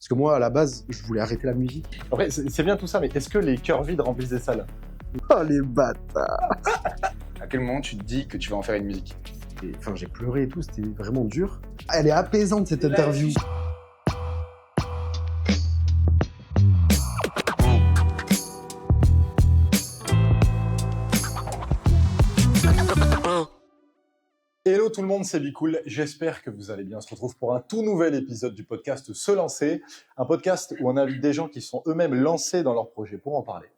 Parce que moi, à la base, je voulais arrêter la musique. Après, c'est bien tout ça, mais est-ce que les cœurs vides remplissent des salles? Oh, les bâtards! À quel moment tu te dis que tu vas en faire une musique? Enfin, j'ai pleuré et tout, c'était vraiment dur. Elle est apaisante, cette interview. Hello tout le monde, c'est Bicool. J'espère que vous allez bien. On se retrouve pour un tout nouvel épisode du podcast Se Lancer. Un podcast où on invite des gens qui sont eux-mêmes lancés dans leur projet pour en parler.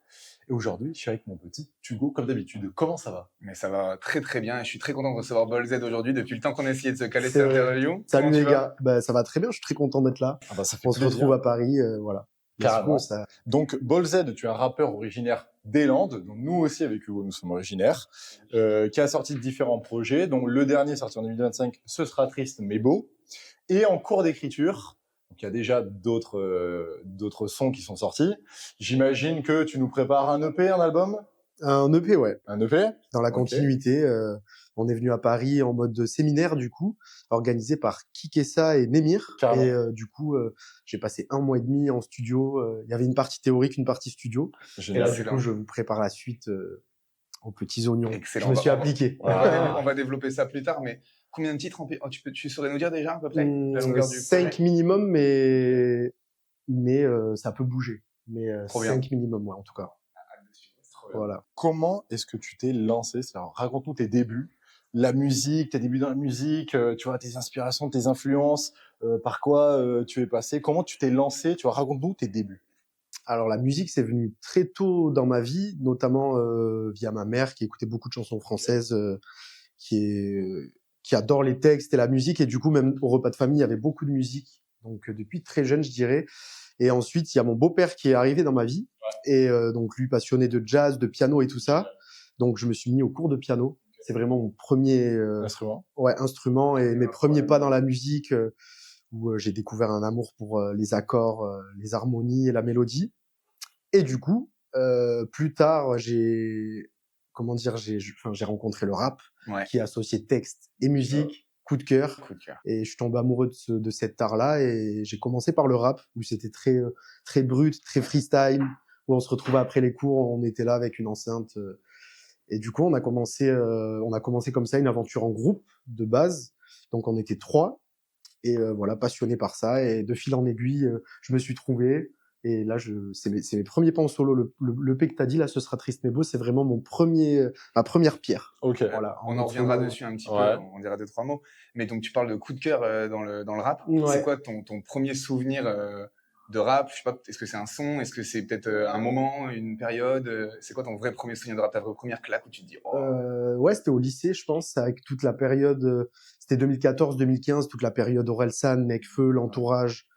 Et aujourd'hui, je suis avec mon petit Hugo, comme d'habitude. Comment ça va? Mais ça va très très bien et je suis très content de recevoir Bolz aujourd'hui depuis le temps qu'on a essayé de se caler C'est cette vrai. interview. Salut Comment les tu vas? gars, bah, ça va très bien, je suis très content d'être là. Ah bah, ça fait On se plaisir. retrouve à Paris, voilà. Carrément. Let's go, ça. Donc, Bolz, tu es un rappeur originaire des Landes, dont nous aussi avec Hugo, nous sommes originaires, qui a sorti différents projets, dont le dernier sorti en 2025, Ce sera triste mais beau, et en cours d'écriture. Donc, il y a déjà d'autres sons qui sont sortis. J'imagine que tu nous prépares un EP, un album? Un EP, ouais. Un EP? Dans la Ok. continuité, on est venu à Paris en mode séminaire, du coup, organisé par Kikessa et Nemir. Carrément. Et du coup, j'ai passé 1 mois et demi en studio. Il y avait une partie théorique, une partie studio. Et Génial. là, du Excellent. coup, je vous prépare la suite aux petits oignons. Excellent. Je me suis appliqué. On va développer ça plus tard, mais combien de titres tu saurais nous dire déjà à peu près la longueur du 5 projet? minimum, mais ça peut bouger. Mais Trop bien. 5 minimum, ouais, en tout cas. Voilà. Comment est-ce que tu t'es lancé? Alors, raconte-nous tes débuts, la musique, tes débuts dans la musique, tu vois, tes inspirations, tes influences, par quoi tu es passé, comment tu t'es lancé, tu vois, raconte-nous tes débuts. Alors la musique, c'est venu très tôt dans ma vie, notamment via ma mère qui écoutait beaucoup de chansons françaises, qui adore les textes et la musique, et du coup même au repas de famille, il y avait beaucoup de musique. Donc depuis très jeune, je dirais. Et ensuite, il y a mon beau-père qui est arrivé dans ma vie, et donc lui passionné de jazz, de piano et tout ça. Donc je me suis mis au cours de piano. C'est vraiment mon premier Instrument. instrument et mes premiers pas dans la musique, où j'ai découvert un amour pour les accords, les harmonies et la mélodie. Et du coup, plus tard, j'ai rencontré le rap, Ouais. qui associait texte et musique, coup de cœur. Coup de cœur. Et je suis tombé amoureux de cet art-là, et j'ai commencé par le rap, où c'était très brut, très freestyle, où on se retrouvait après les cours, on était là avec une enceinte. Et du coup, on a commencé comme ça une aventure en groupe de base. Donc on était 3, et voilà, passionné par ça. Et de fil en aiguille, je me suis trouvé. Et là, c'est mes premiers pas en solo. Le P que t'as dit, là, Ce sera triste mais beau, c'est vraiment ma première pierre. Ok. Voilà. On en reviendra dessus un petit Ouais. peu, on dira 2-3 mots. Mais donc tu parles de coup de cœur dans le rap. Ouais. C'est quoi ton premier souvenir de rap? Je sais pas, est-ce que c'est un son? Est-ce que c'est peut-être un moment, une période? C'est quoi ton vrai premier souvenir de rap, ta vraie première claque où tu te dis oh. Ouais, c'était au lycée, je pense, avec toute la période, c'était 2014-2015, toute la période Orelsan, Nekfeu, l'entourage.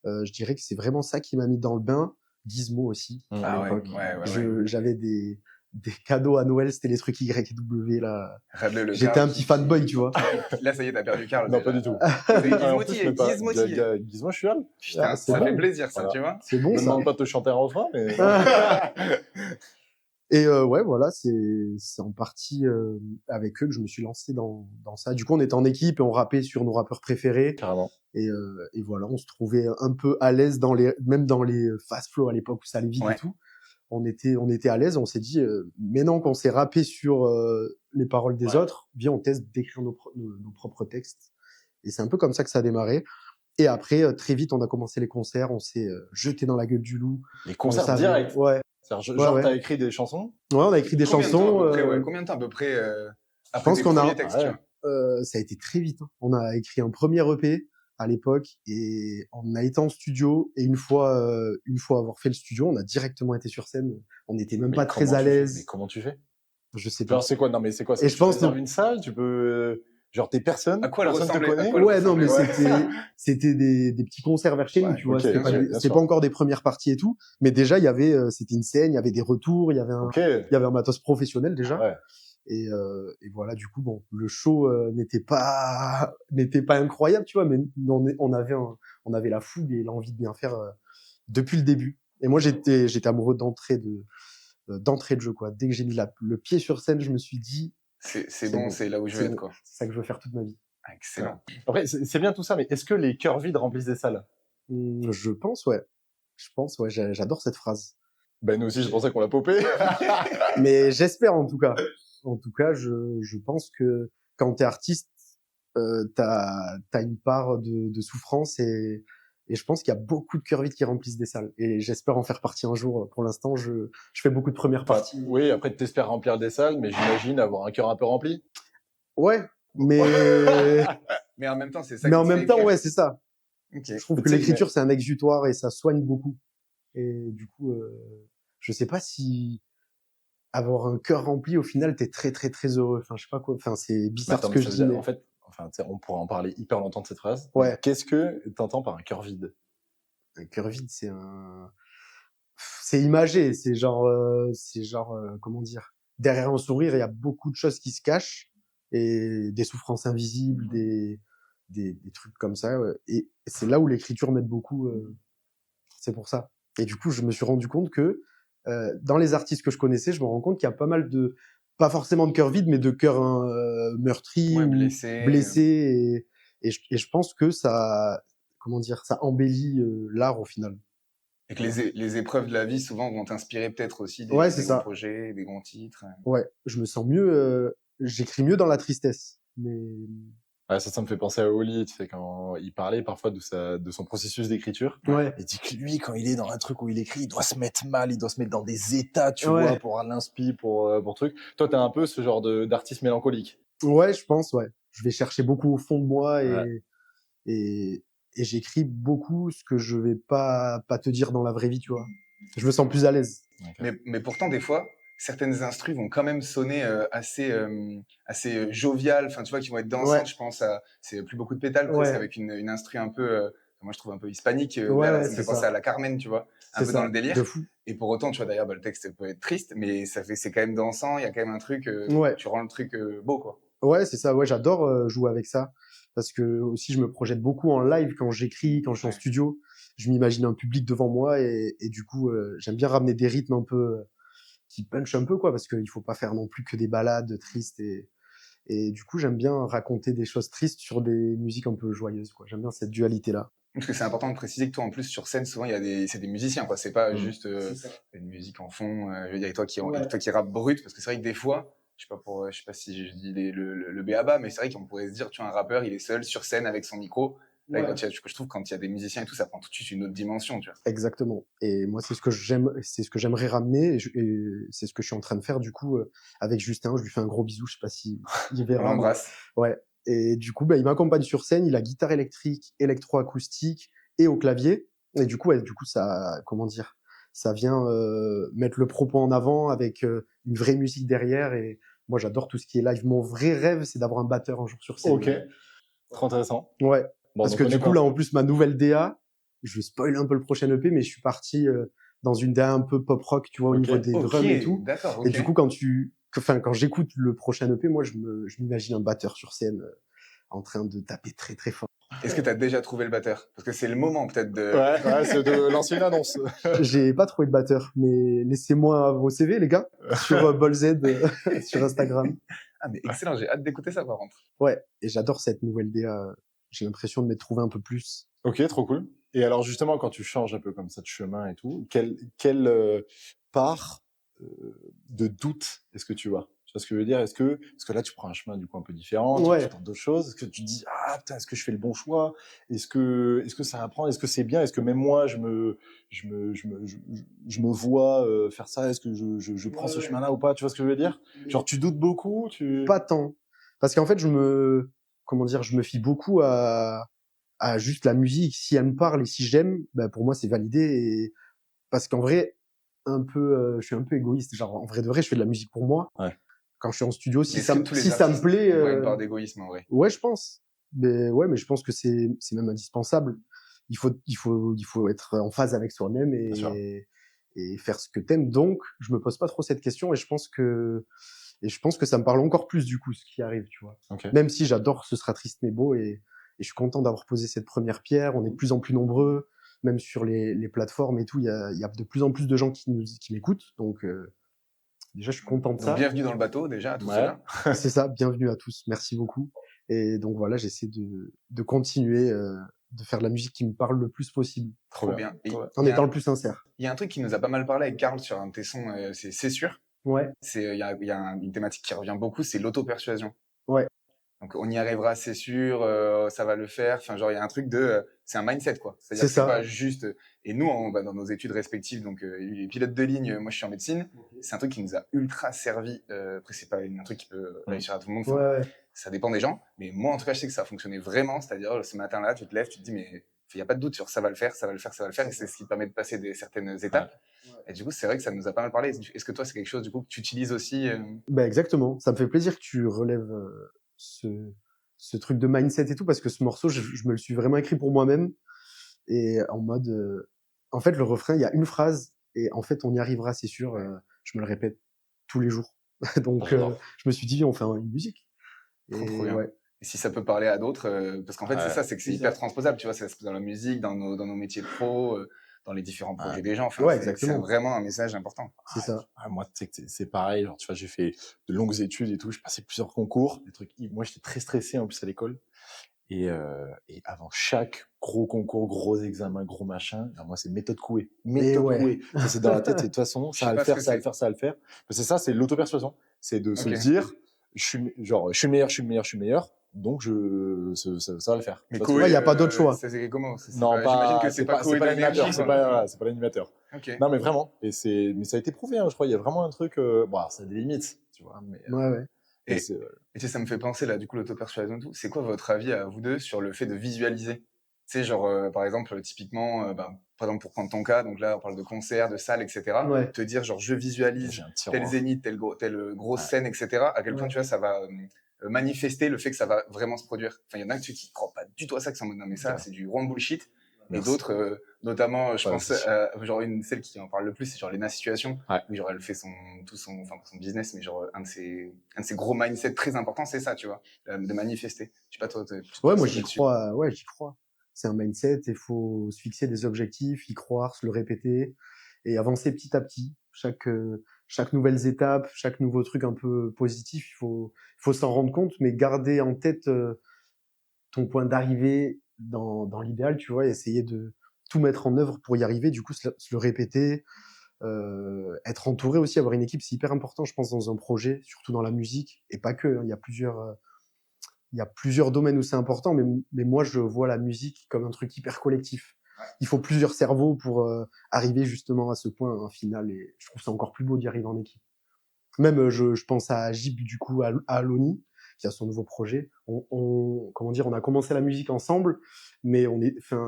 Je dirais que c'est vraiment ça qui m'a mis dans le bain. Gizmo aussi, à Ah ouais, l'époque. ouais. J'avais des cadeaux à Noël, c'était les trucs Y&W, là. Le J'étais gars un petit fanboy, tu vois. Là, ça y est, t'as perdu Carl. Non, déjà. pas du tout. C'est En plus, Gizmotti, même pas. Gizmotti. Gizmo, je suis là. Putain, Ah, c'est ça bon. fait plaisir, ça, Voilà. tu vois. C'est Je bon, me ça. demande pas de te chanter un refrain, mais. Et ouais, voilà, c'est en partie avec eux que je me suis lancé dans ça. Du coup, on était en équipe et on rappait sur nos rappeurs préférés. Carrément. Et voilà, on se trouvait un peu à l'aise même dans les fast flow à l'époque où ça allait vite Ouais. et tout. On était à l'aise. On s'est dit, maintenant qu'on s'est rappé sur les paroles des autres, viens, on teste d'écrire nos propres textes. Et c'est un peu comme ça que ça a démarré. Et après, très vite, on a commencé les concerts. On s'est jeté dans la gueule du loup. Les On concerts savait- directs. Ouais. Genre, Ouais. t'as écrit des chansons? Ouais, on a écrit des Combien de temps, chansons. à peu près, Combien de temps à peu près après pense tes qu'on a- premiers textes, ouais. tu vois? Ça a été très vite, hein. On a écrit un premier EP à l'époque, et on a été en studio, et une fois avoir fait le studio, on a directement été sur scène. On n'était même Mais pas très comment à tu fais? l'aise. Mais comment tu fais? Je sais pas. Genre, c'est quoi? Non, mais c'est quoi? Et je Tu pense réserves non. une salle, tu peux. Genre, t'es personne? À quoi elle Personne te ressemblait? connaît? À quoi elle Ouais, non, mais ressemblait? c'était des petits concerts vers chez nous, Ouais, tu vois. ok, C'était bien sûr, bien c'était sûr. pas encore des premières parties et tout, mais déjà il y avait, c'était une scène, il y avait des retours, il y avait Ok. il y avait un matos professionnel déjà. Ouais. Et voilà, du coup, bon, le show n'était pas incroyable, tu vois, mais on avait la fougue et l'envie de bien faire depuis le début. Et moi, j'étais amoureux d'entrée de jeu, quoi. Dès que j'ai mis le pied sur scène, je me suis dit, C'est bon, c'est là où je c'est vais être, bon. quoi. C'est ça que je veux faire toute ma vie. Ah, excellent. Après, c'est bien tout ça, mais est-ce que les cœurs vides remplissent des salles? Je pense, ouais. Je pense, ouais, j'adore cette phrase. Ben, nous aussi, je pensais qu'on l'a popé. Mais j'espère, en tout cas. En tout cas, je pense que quand t'es artiste, t'as une part de souffrance et je pense qu'il y a beaucoup de cœurs vides qui remplissent des salles. Et j'espère en faire partie un jour. Pour l'instant, je fais beaucoup de premières Enfin, parties. oui, après, t'espères remplir des salles, mais j'imagine avoir un cœur un peu rempli. Ouais, mais, Mais en même temps, c'est ça mais qui en te fait même temps, écrire. ouais, c'est ça. Ok. Je trouve que Tu sais, l'écriture, c'est un exutoire et ça soigne beaucoup. Et du coup, je sais pas si avoir un cœur rempli, au final, t'es très, très, très heureux. Enfin, je sais pas quoi. Enfin, c'est mais bizarre attends, ce mais que ça je veut dis, dire, en mais fait, enfin, tu sais, on pourra en parler hyper longtemps de cette phrase. Mais ouais, qu'est-ce que t'entends par un cœur vide? un cœur vide, c'est imagé. C'est genre, comment dire? Derrière un sourire, il y a beaucoup de choses qui se cachent et des souffrances invisibles, des trucs comme ça. Ouais. Et c'est là où l'écriture m'aide beaucoup. C'est pour ça. Et du coup, je me suis rendu compte que dans les artistes que je connaissais, je me rends compte qu'il y a pas mal de, pas forcément de cœur vide, mais de cœur meurtri Ouais, ou blessé. blessé. Et je pense que ça, comment dire, ça embellit l'art au final. Et que les épreuves de la vie, souvent, vont t'inspirer peut-être aussi Ouais, c'est des grands ça. projets, des grands titres. Ouais, je me sens mieux, j'écris mieux dans la tristesse. Mais Ouais, ça me fait penser à Oli, tu sais, quand il parlait parfois de son processus d'écriture. ouais, Il dit que lui, quand il est dans un truc où il écrit, il doit se mettre mal, il doit se mettre dans des états, tu vois, ouais, pour l'inspi, pour truc. Toi, t'es un peu ce genre d'artiste mélancolique. ouais, je pense, ouais. Je vais chercher beaucoup au fond de moi Ouais. et, et j'écris beaucoup ce que je vais pas te dire dans la vraie vie, tu vois. Je me sens plus à l'aise. Okay. Mais pourtant, des fois, certaines instrus vont quand même sonner assez joviales, enfin, tu vois, qui vont être Ouais, dansantes. Je pense à, c'est plus beaucoup de pétales presque, ouais, avec une instru un peu, moi je trouve un peu hispanique. ouais, Là, ouais, ça me c'est fait penser ça. à la Carmen, tu vois, un C'est peu dans le ça, de délire. fou. Et pour autant, tu vois, d'ailleurs, bah, le texte peut être triste, mais c'est quand même dansant. Il y a quand même un truc, Ouais, tu rends le truc beau, quoi. ouais, c'est ça. Ouais, j'adore jouer avec ça parce que aussi je me projette beaucoup en live quand j'écris, quand je suis en Ouais. studio. Je m'imagine un public devant moi et du coup j'aime bien ramener des rythmes un peu qui punch un peu quoi parce qu'il faut pas faire non plus que des ballades tristes et du coup j'aime bien raconter des choses tristes sur des musiques un peu joyeuses quoi. J'aime bien cette dualité là. Parce que c'est important de préciser que toi, en plus, sur scène, souvent, c'est des musiciens, quoi. C'est pas Mm. juste une musique en fond. Je veux dire, Ouais. et toi qui rappe brut, parce que c'est vrai que des fois, je sais pas si je dis le béaba, mais c'est vrai qu'on pourrait se dire, tu vois, un rappeur, il est seul sur scène avec son micro. Là, Ouais. je trouve quand il y a des musiciens et tout, ça prend tout de suite une autre dimension, tu vois. Exactement. Et moi, c'est ce que j'aime, c'est ce que j'aimerais ramener, et c'est ce que je suis en train de faire du coup avec Justin. Je lui fais un gros bisou. Je sais pas si il On verra, mais l'embrasse. ouais. Et du coup, bah, il m'accompagne sur scène. Il a guitare électrique, électroacoustique et au clavier. Et du coup, ouais, du coup, ça, comment dire, ça vient mettre le propos en avant avec une vraie musique derrière. Et moi, j'adore tout ce qui est live. Mon vrai rêve, c'est d'avoir un batteur un jour sur scène. Ok, trop intéressant. Ouais. Bon, Parce donc que on du est coup, là, quand? en plus, ma nouvelle DA, je vais spoiler un peu le prochain EP, mais je suis parti dans une DA un peu pop rock, tu vois, au Ok. niveau des Ok, drums et tout. d'accord, Et ok. du coup, quand j'écoute le prochain EP, moi, je m'imagine un batteur sur scène en train de taper très très fort. Est-ce que tu as déjà trouvé le batteur? Parce que c'est le moment, peut-être, de. Ouais, c'est de lancer une annonce. J'ai pas trouvé de batteur, mais laissez-moi vos CV, les gars, sur BallZ sur Instagram. Ah, mais excellent, j'ai hâte d'écouter ça, par contre. Ouais, et j'adore cette nouvelle DA. J'ai l'impression de m'être trouvé un peu plus. Ok, trop cool. Et alors justement, quand tu changes un peu comme ça de chemin et tout, quelle part de doute est-ce que tu as? Tu vois ce que je veux dire? Parce que là, tu prends un chemin du coup un peu différent, tu Ouais, tentes d'autres choses. Est-ce que tu te dis, ah putain, est-ce que je fais le bon choix? Est-ce que ça va prendre? Est-ce que c'est bien? Est-ce que même moi, je me vois faire ça? Est-ce que je prends ce chemin-là ou pas? Tu vois ce que je veux dire? Genre, tu doutes beaucoup, pas tant. Parce qu'en fait, comment dire, je me fie beaucoup à juste la musique. Si elle me parle et si j'aime, bah, pour moi, c'est validé. Et parce qu'en vrai, je suis un peu égoïste. Genre, en vrai de vrai, je fais de la musique pour moi. Ouais. Quand je suis en studio, Mais est-ce que tous les si ça me artistes plaît, ont pas une part d'égoïsme, en vrai? ouais, je pense. Mais ouais, mais je pense que c'est même indispensable. Il faut être en phase avec soi-même Bien sûr. et faire ce que t'aimes. Donc, je me pose pas trop cette question et je pense que ça me parle encore plus du coup, ce qui arrive, tu vois. Ok. Même si j'adore Ce sera triste mais beau et je suis content d'avoir posé cette première pierre. On est de plus en plus nombreux, même sur les plateformes et tout. Il y a de plus en plus de gens qui m'écoutent. Donc, déjà, je suis content de Donc, ça. bienvenue dans le bateau, déjà, à tous Ouais. ceux-là. C'est ça. Bienvenue à tous. Merci beaucoup. Et donc voilà, j'essaie de continuer de faire de la musique qui me parle le plus possible, Trop bien. Et en il y a étant un- le plus sincère. il y a un truc qui nous a pas mal parlé avec Karl sur un de tes sons, c'est sûr. Ouais, Il y a une thématique qui revient beaucoup, c'est l'auto-persuasion. ouais, Donc on y arrivera, c'est sûr, ça va le faire. Enfin, genre il y a un truc de, c'est un mindset quoi. C'est-à-dire c'est que c'est ça. pas juste. Et nous, dans nos études respectives, donc les pilotes de ligne, moi je suis en médecine. C'est un truc qui nous a ultra servi. Après c'est pas un truc qui peut réussir à tout le monde. Ouais, Enfin, ouais. ça dépend des gens. Mais moi en tout cas, je sais que ça a fonctionné vraiment. C'est-à-dire ce matin-là, tu te lèves, tu te dis mais il y a pas de doute sur ça va le faire, ça va le faire, ça va le faire. Et c'est ce qui te permet de passer certaines étapes. Et du coup, c'est vrai que ça nous a pas mal parlé. Est-ce que toi, c'est quelque chose du coup que tu utilises aussi Ben exactement. Ça me fait plaisir que tu relèves ce, ce truc de mindset et tout, parce que ce morceau, je me le suis vraiment écrit pour moi-même. Et en mode, en fait, le refrain, il y a une phrase, et en fait, on y arrivera, c'est sûr. Je me le répète tous les jours. Donc, je me suis dit, on fait une musique. Trop Et bien. ouais, Et si ça peut parler à d'autres, parce qu'en fait, c'est Ouais. ça, c'est que c'est C'est hyper ça. transposable, tu vois, ça se passe dans la musique, dans nos métiers pro, dans les différents projets Ouais. des gens. Enfin, Ouais, c'est exactement. vraiment un message important. C'est ça. Ah, moi, tu sais que c'est pareil. Genre, tu vois, j'ai fait de longues études et tout. J'ai passé plusieurs concours. Des trucs. Moi, j'étais très stressé en plus à l'école. Et avant chaque gros concours, gros examen, gros machin, alors moi, c'est méthode Coué. Et Méthode ouais. Coué. Ça, c'est dans la tête. Et de toute façon, Je ça sais va le pas ce faire, que ça va le c'est. faire, ça va le faire. C'est ça, c'est l'auto-persuasion. C'est de se Ok. dire, je suis le meilleur, je suis le meilleur, je suis le meilleur. Donc, ça va le faire. Mais Tu vois, Ouais, il Koé, n'y a pas d'autre choix. ça s'écrit comment? non, J'imagine que pas, c'est pas c'est Koé pas de l'animateur, l'énergie, quoi. voilà, c'est pas l'animateur. Ok. Non, mais vraiment. Mais ça a été prouvé, hein, je crois. Il y a vraiment un truc, bon, alors, ça a des limites, tu vois, Ouais, ouais. mais Et, c'est, et tu sais, ça me fait penser, là, du coup, l'auto-persuasion et tout. C'est quoi votre avis à vous deux sur le fait de visualiser? Tu sais, genre, par exemple, typiquement, par exemple, pour prendre ton cas, donc là, on parle de concerts, de salles, etc. Ouais. Te dire, genre, je visualise j'ai un tel tiroir. zénith, telle grosse Ouais. scène, etc. À quel point, Ouais. tu vois, ça va manifester le fait que ça va vraiment se produire. Enfin, il y en a qui croient pas du tout à ça, qui sont en mode, non, mais ça, Ok. c'est du rond bullshit. Et Merci. d'autres, notamment, je pense, Vas-y. genre celle qui en parle le plus, c'est genre Lena Situation, Ouais. où genre elle fait enfin son business, mais genre un de ses gros mindsets très importants, c'est ça, tu vois, de manifester. Je sais pas toi, t'es plus Ouais, moi, passé j'y là-dessus. crois. Ouais, j'y crois. C'est un mindset, il faut se fixer des objectifs, y croire, se le répéter et avancer petit à petit. Chaque nouvelle étape, chaque nouveau truc un peu positif, il faut s'en rendre compte, mais garder en tête ton point d'arrivée dans l'idéal, tu vois, et essayer de tout mettre en œuvre pour y arriver, du coup, se le répéter, être entouré aussi, avoir une équipe, c'est hyper important, je pense, dans un projet, surtout dans la musique, et pas que, hein, il y a plusieurs domaines où c'est important, mais moi, je vois la musique comme un truc hyper collectif. Il faut plusieurs cerveaux pour arriver justement à ce point hein, final, et je trouve ça encore plus beau d'y arriver en équipe. Même, je pense à Jib, du coup, à Aloni, qui a son nouveau projet. Comment dire, on a commencé la musique ensemble, mais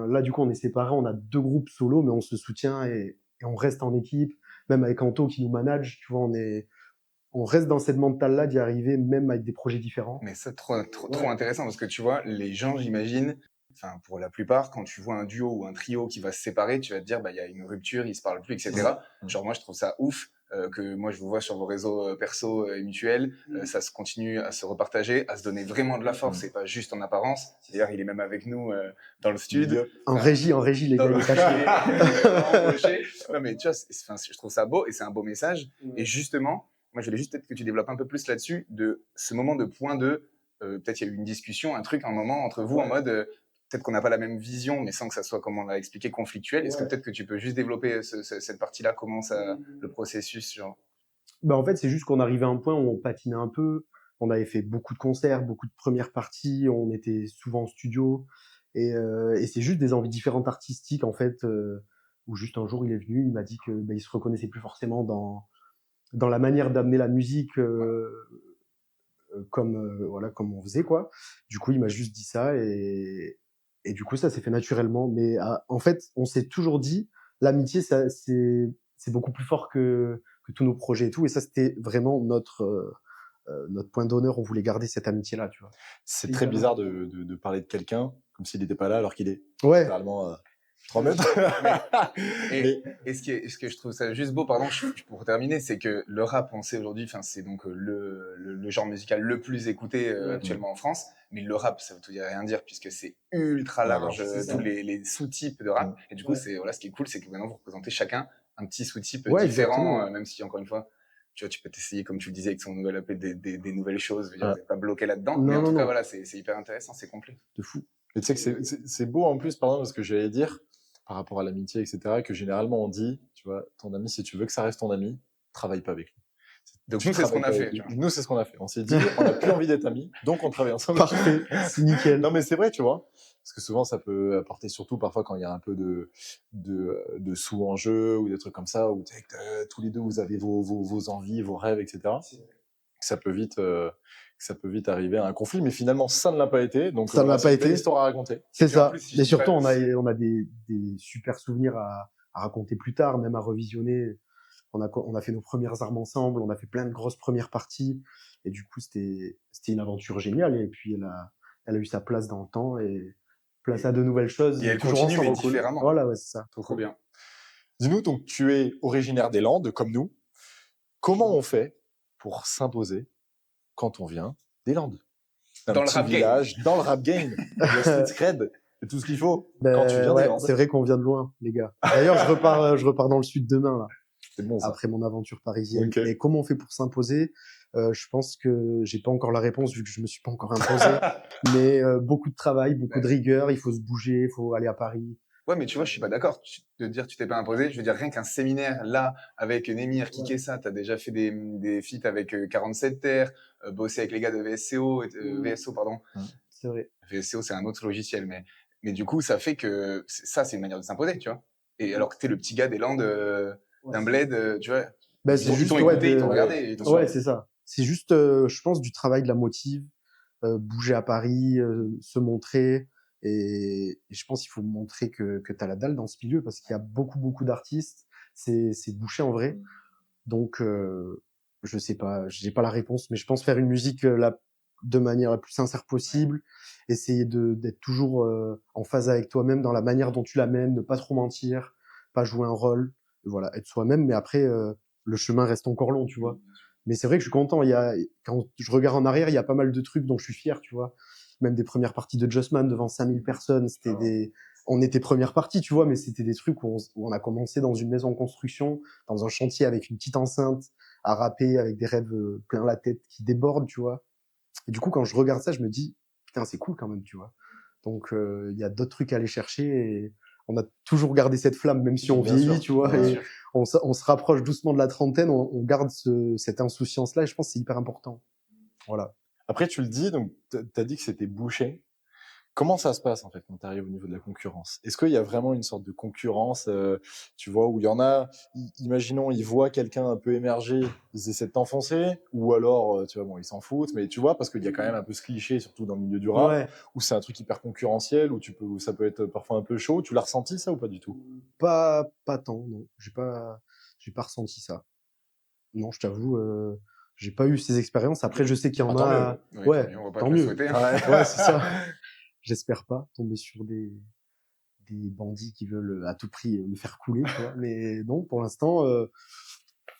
là, du coup, on est séparés, on a deux groupes solo, mais on se soutient et on reste en équipe. Même avec Anto qui nous manage, tu vois, on reste dans cette mentale-là d'y arriver, même avec des projets différents. Mais ça, trop intéressant, parce que tu vois, les gens, j'imagine, enfin, pour la plupart, quand tu vois un duo ou un trio qui va se séparer, tu vas te dire, bah, il y a une rupture, ils se parlent plus, etc. Genre, moi, je trouve ça ouf, que moi, je vous vois sur vos réseaux perso et mutuels, ça se continue à se repartager, à se donner vraiment de la force, et pas juste en apparence. D'ailleurs, il est même avec nous dans le studio. En régie, les gars, il est caché. Non, mais tu vois, enfin, je trouve ça beau et c'est un beau message. Et justement, moi, je voulais juste peut-être que tu développes un peu plus là-dessus, de ce moment de point de, peut-être il y a eu une discussion, un truc, un moment entre vous en mode, peut-être qu'on n'a pas la même vision, mais sans que ça soit, comme on l'a expliqué, conflictuel. Est-ce que peut-être que tu peux juste développer cette partie-là, comment ça, le processus, genre? Bah, en fait, c'est juste qu'on arrivait à un point où on patinait un peu. On avait fait beaucoup de concerts, beaucoup de premières parties, on était souvent en studio. Et c'est juste des envies différentes artistiques, en fait, où juste un jour, il est venu, il m'a dit que bah, il se reconnaissait plus forcément dans la manière d'amener la musique voilà, comme on faisait, quoi. Du coup, il m'a juste dit ça et du coup, ça s'est fait naturellement. Mais en fait, on s'est toujours dit, l'amitié, c'est beaucoup plus fort que tous nos projets et tout. Et ça, c'était vraiment notre point d'honneur. On voulait garder cette amitié-là, tu vois. C'est très bizarre de parler de quelqu'un comme s'il n'était pas là alors qu'il est Ouais. littéralement 3 mètres. Et ce que je trouve ça juste beau, pardon, pour terminer, c'est que le rap, on sait aujourd'hui, enfin, c'est donc le genre musical le plus écouté actuellement en France. Mais le rap, ça veut tout dire et rien dire, puisque c'est ultra large, tous les sous-types de rap. Et du coup, voilà, ce qui est cool, c'est que maintenant, vous représentez chacun un petit sous-type différent, même si, encore une fois, tu vois, tu peux t'essayer, comme tu le disais, avec son nouvel EP, des nouvelles choses. Je veux dire, vous n'êtes pas bloqué là-dedans. Mais en tout cas, voilà, c'est hyper intéressant, c'est complet. De fou. Mais tu sais que c'est beau en plus, pardon, parce que j'allais dire, par rapport à l'amitié, etc., que généralement on dit, tu vois, ton ami, si tu veux que ça reste ton ami, travaille pas avec lui. Donc Tu nous, c'est ce travailles qu'on pas a avec fait, lui. tu vois. Nous, c'est ce qu'on a fait. On s'est dit, on n'a plus envie d'être amis, donc on travaille ensemble. Parfait, c'est nickel. Non, mais c'est vrai, tu vois. Parce que souvent, ça peut apporter, surtout parfois quand il y a un peu de sous en jeu ou des trucs comme ça, où tous les deux, vous avez vos envies, vos rêves, etc. Ça peut vite arriver à un conflit, mais finalement, ça ne l'a pas été. Donc, Ça ne l'a c'est pas une belle été. histoire à raconter. C'est puis en ça. plus, si Et je dis pas- surtout, on a des super souvenirs à raconter plus tard, même à revisionner. On a fait nos premières armes ensemble, on a fait plein de grosses premières parties. Et du coup, c'était une aventure géniale. Et puis, elle a eu sa place dans le temps et place à de nouvelles choses. Et elle toujours continue, mais ensemble, cool. différemment. Voilà, ouais, c'est ça. Trop bien. Dis-nous, donc, tu es originaire des Landes, comme nous. Comment on fait pour s'imposer quand on vient des Landes? Un Dans le petit rap game. village, dans le rap game, le street cred, c'est tout ce qu'il faut quand tu viens des Ouais, Landes. c'est vrai qu'on vient de loin, les gars. D'ailleurs, je repars dans le sud demain, là. C'est bon, ça. Après mon aventure parisienne. Ok. Et comment on fait pour s'imposer? Je pense que j'ai pas encore la réponse vu que je me suis pas encore imposé. Mais beaucoup de travail, beaucoup de rigueur. Il faut se bouger, il faut aller à Paris. Ouais, mais tu vois, je suis pas d'accord de dire tu t'es pas imposé. Je veux dire, rien qu'un séminaire, là, avec Némir, Kikessa, t'as déjà fait des feats avec 47 Terre, bossé avec les gars de VSCO, VSO, pardon. C'est vrai. VSCO, c'est un autre logiciel, mais du coup, ça fait que ça, c'est une manière de s'imposer, tu vois. Et alors que t'es le petit gars des Landes, d'un bled, tu vois. Bah, Ils c'est t'ont juste, écouté, ils t'ont ouais, regardé. Ils t'ont ouais, suivi. c'est ça. C'est juste, je pense, du travail, de la motive, bouger à Paris, se montrer. Et je pense qu'il faut montrer que t'as la dalle dans ce milieu parce qu'il y a beaucoup d'artistes. C'est bouché en vrai. Donc, je sais pas, j'ai pas la réponse, mais je pense faire une musique de manière la plus sincère possible, essayer d'être toujours en phase avec toi-même dans la manière dont tu l'amènes, ne pas trop mentir, pas jouer un rôle, et voilà, être soi-même. Mais après, le chemin reste encore long, tu vois. Mais c'est vrai que je suis content. Quand je regarde en arrière, il y a pas mal de trucs dont je suis fier, tu vois. Même des premières parties de Just Man devant 5000 personnes, on était première partie, tu vois, mais c'était des trucs où on a commencé dans une maison en construction, dans un chantier avec une petite enceinte, à rapper avec des rêves plein la tête qui débordent, tu vois. Et du coup, quand je regarde ça, je me dis, putain, c'est cool quand même, tu vois. Donc, il y a d'autres trucs à aller chercher et on a toujours gardé cette flamme, même si on Bien vieillit, sûr, tu vois, bien et sûr. on se rapproche doucement de la trentaine, on garde cette insouciance-là et je pense que c'est hyper important. Voilà. Après, tu le dis, donc, t'as dit que c'était bouché. Comment ça se passe en fait quand tu arrives au niveau de la concurrence? Est-ce qu'il y a vraiment une sorte de concurrence, tu vois, où il y en a, imaginons, ils voient quelqu'un un peu émerger, ils essaient de t'enfoncer, ou alors, tu vois, bon, ils s'en foutent, mais tu vois, parce qu'il y a quand même un peu ce cliché, surtout dans le milieu du rap, Ouais. où c'est un truc hyper concurrentiel, où ça peut être parfois un peu chaud. Tu l'as ressenti ça ou pas du tout? Pas tant, non. J'ai pas ressenti ça. Non, je t'avoue, j'ai pas eu ces expériences. Après, je sais qu'il y en Ah, tant a. mieux. Oui, Ouais, tant mieux, on va pas tant te le mieux. souhaiter. Ouais, c'est ça. J'espère pas tomber sur des bandits qui veulent à tout prix me faire couler, tu vois. Mais non, pour l'instant,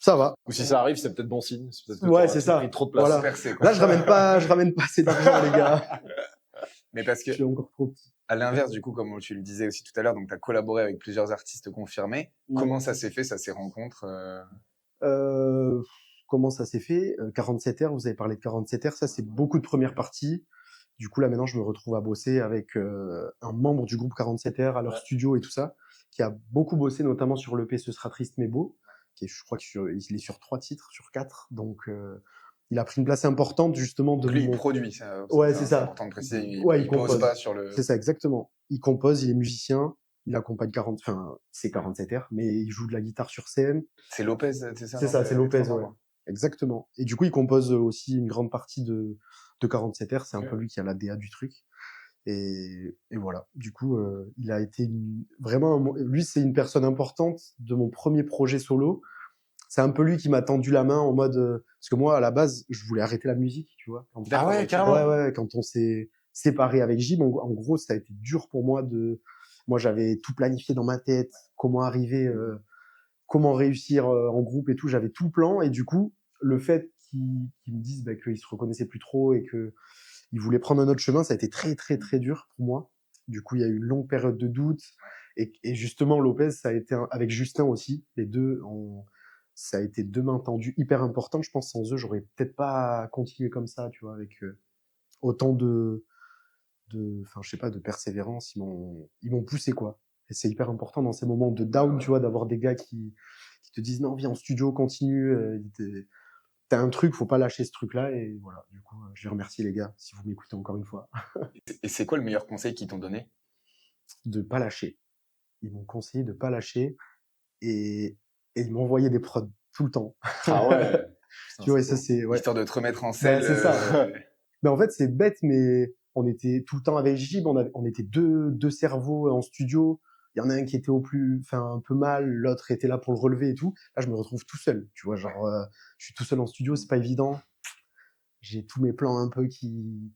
ça va. Ou si ça arrive, c'est peut-être bon signe. C'est peut-être que Ouais, t'auras c'est tout pris ça. trop de place. Voilà. Percé, quoi. Là, je ramène pas assez d'argent, les gars. Mais parce que, Je suis encore trop petit. à l'inverse, du coup, comme tu le disais aussi tout à l'heure, donc tu as collaboré avec plusieurs artistes confirmés. Ouais. Comment ça s'est fait, ça, ces rencontres Euh, Comment ça s'est fait? 47R, vous avez parlé de 47R, ça c'est beaucoup de premières parties. Du coup, là maintenant, je me retrouve à bosser avec un membre du groupe 47R à leur studio et tout ça, qui a beaucoup bossé notamment sur l'EP Ce sera triste mais beau, je crois qu'il est sur 3 titres sur 4, donc il a pris une place importante justement de Donc lui, il mon... produit, ça, Ouais, c'est ça. important de préciser. Ouais, Il pose compose. pas sur le. C'est ça, exactement. Il compose, il est musicien, il accompagne c'est 47R, mais il joue de la guitare sur scène. C'est Lopez, c'est ça? C'est non, ça, c'est les Lopez, trois ouais. membres Exactement. Et du coup, il compose aussi une grande partie de 47R. C'est un peu lui qui a la DA du truc. Et voilà. Du coup, il a été vraiment, lui, c'est une personne importante de mon premier projet solo. C'est un peu lui qui m'a tendu la main en mode, parce que moi, à la base, je voulais arrêter la musique, tu vois. Ah ouais, ok. carrément. Ouais, quand on s'est séparé avec Jim, en gros, ça a été dur pour moi moi, j'avais tout planifié dans ma tête, comment arriver, comment réussir en groupe et tout. J'avais tout le plan et du coup, le fait qu'ils me disent qu'ils se reconnaissaient plus trop et que ils voulaient prendre un autre chemin, ça a été très dur pour moi. Du coup, il y a eu une longue période de doute et justement Lopez, ça a été avec Justin aussi, les deux ça a été deux mains tendues hyper importantes. Je pense sans eux, j'aurais peut-être pas continué comme ça, tu vois, avec autant enfin, je sais pas, de persévérance. Ils m'ont poussé, quoi. Et c'est hyper important dans ces moments de down, tu vois, d'avoir des gars qui te disent non, viens en studio, continue. T'as un truc, faut pas lâcher ce truc-là. Et voilà, du coup, je les remercie, les gars, si vous m'écoutez encore une fois, Et c'est quoi le meilleur conseil qu'ils t'ont donné? de pas lâcher. Ils m'ont conseillé de pas lâcher et, et ils m'ont envoyé des prods tout le temps. Ah ouais. Putain, Tu vois, et c'est ça, beau. c'est, ouais. Histoire de te remettre en Ben, selle. c'est ça. Mais en fait, c'est bête, mais on était tout le temps avec Gib, on était deux cerveaux en studio. Il y en a un qui était enfin, un peu mal, l'autre était là pour le relever et tout. Là, je me retrouve tout seul, tu vois, genre, je suis tout seul en studio, c'est pas évident. J'ai tous mes plans un peu qui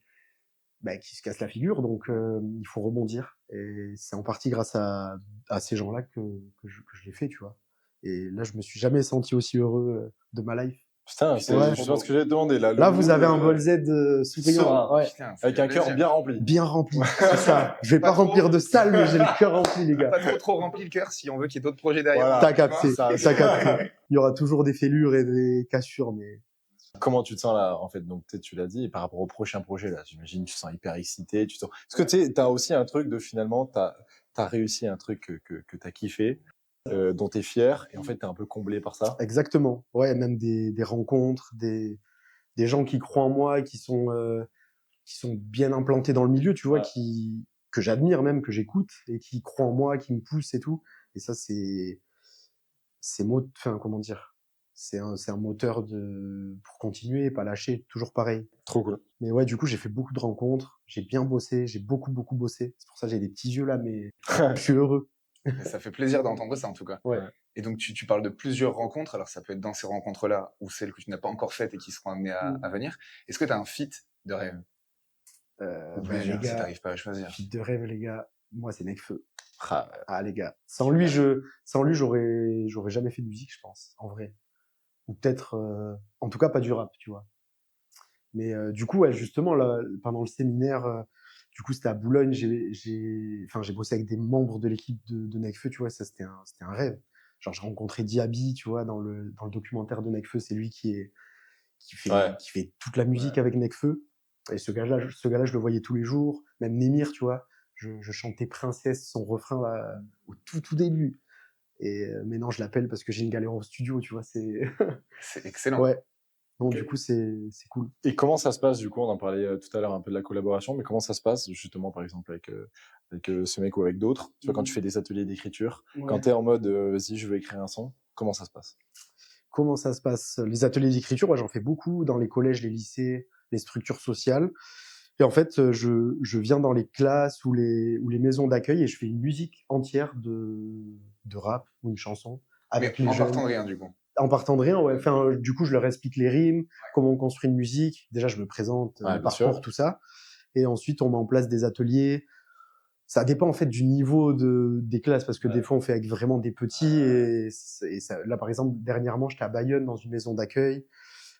se cassent la figure, donc il faut rebondir. Et c'est en partie grâce à ces gens-là que je l'ai fait, tu vois. Et là, je me suis jamais senti aussi heureux de ma life. Putain, c'est Ouais. justement ce que j'ai demandé là. Là, vous avez un bol Z souriant. serein. Ouais. Putain, ça Avec fait un cœur plaisir. bien rempli. Bien rempli, c'est ça. Je vais Pas pas remplir trop. de salle, mais j'ai le cœur rempli, les gars. Pas trop rempli le cœur si on veut qu'il y ait d'autres projets derrière. Voilà. T'as capté, ça, t'as c'est- capté. Il y aura toujours des fêlures et des cassures, mais Comment tu te sens là, en fait? Donc, tu l'as dit, et par rapport au prochain projet, là, j'imagine, tu te sens hyper excité, Parce que, tu sais, t'as aussi un truc de, finalement, t'as réussi un truc que t'as kiffé, dont t'es fier, et en fait, t'es un peu comblé par ça. exactement. Ouais, même des rencontres, des gens qui croient en moi, et qui sont bien implantés dans le milieu, tu vois, Ouais. que j'admire même, que j'écoute, et qui croient en moi, qui me poussent et tout. Et ça, enfin, comment dire, c'est un moteur pour continuer, pas lâcher, toujours pareil. Trop cool. Mais ouais, du coup, j'ai fait beaucoup de rencontres, j'ai bien bossé, j'ai beaucoup, beaucoup bossé. C'est pour ça que j'ai des petits yeux là, mais je suis heureux. Mais ça fait plaisir d'entendre ça en tout cas. Ouais. Et donc tu parles de plusieurs rencontres, alors ça peut être dans ces rencontres-là ou celles que tu n'as pas encore faites et qui seront amenées à venir. Est-ce que tu as un feat de rêve? Ou Les plusieurs, si gars, t'arrives pas à choisir. feat de rêve, les gars. Moi, c'est Nekfeu. Ah, Ah, les gars. Sans lui, j'aurais jamais fait de musique, je pense, en vrai. Ou peut-être, en tout cas, pas du rap, tu vois. Mais du coup, ouais, justement, là, pendant le séminaire, du coup, c'était à Boulogne, enfin, j'ai bossé avec des membres de l'équipe de Nekfeu, tu vois, ça, c'était un rêve. Genre, j'ai rencontré Diaby, tu vois, dans le documentaire de Nekfeu, c'est lui Ouais. qui fait toute la musique avec Nekfeu. Et ce gars-là, je le voyais tous les jours. Même Némir, tu vois, je chantais Princesse, son refrain là, au tout début. Et maintenant, je l'appelle parce que j'ai une galère au studio, tu vois, c'est... C'est excellent. Ouais. Donc, Ok. du coup, c'est cool. Et comment ça se passe, du coup, on en parlait tout à l'heure un peu de la collaboration, mais comment ça se passe, justement, par exemple, avec ce mec ou avec d'autres? Tu vois, quand tu fais des ateliers d'écriture, quand t'es en mode, vas-y, je veux écrire un son, comment ça se passe? Comment ça se passe? Les ateliers d'écriture, ouais, j'en fais beaucoup dans les collèges, les lycées, les structures sociales. Et en fait, je viens dans les classes ou les maisons d'accueil et je fais une musique entière de rap ou une chanson avec Mais les en jeunes. partant de rien du coup. En partant de rien, ouais. Enfin, du coup, je leur explique les rimes, comment on construit une musique. Déjà, je me présente, Ouais, mon bien sûr. parcours, tout ça. Et ensuite, on met en place des ateliers. Ça dépend en fait du niveau des classes parce que des fois on fait avec vraiment des petits et ça, là par exemple dernièrement j'étais à Bayonne dans une maison d'accueil